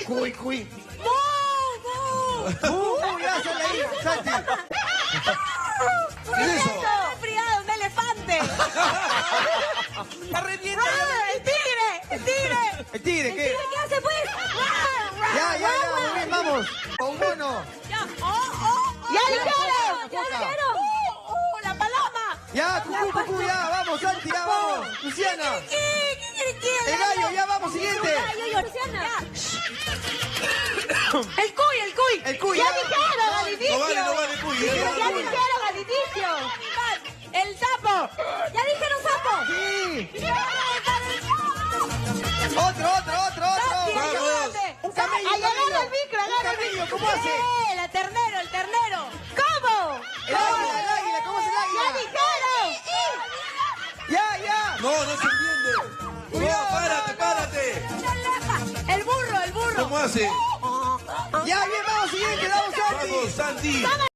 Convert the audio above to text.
Cuy, cuy. Ya sale ahí, Santi. ¿Qué es eso? ¡Un resfriado, un elefante! ¡La revienta! ¡El tigre! ¡El tigre! ¿El tigre qué? ¿Qué hace pues? Ya, muy bien, vamos. Un mono. ¡Ya! ¡Ya dijeron! ¡Ya dijeron! ¡La paloma! Ya, cucú, ya, vamos, Santi, ya, vamos. Luciana. El gallo, ya, vamos, siguiente. ¡El cuy, el cuy! El cuy, ¡Ya ya. dijeron al inicio! No vale, cuy. ¡Ya dijeron al inicio! ¡El sapo! ¡Ya dijeron sapo! Sí. Otro. ¡Santi, ayúdate! Un camello, ¡Ay, agarra el micro, agarra el camello, micro! ¿cómo hace? ¡El ternero, el ternero! ¿Cómo? El águila, ¿cómo hace el ¡Ya águila? dijeron! Ya. No se entiende. No, párate. ¡El burro, el burro! ¿Cómo hace? Ya, bien, vamos, siguiente, vamos, Santi. Vamos, Santi.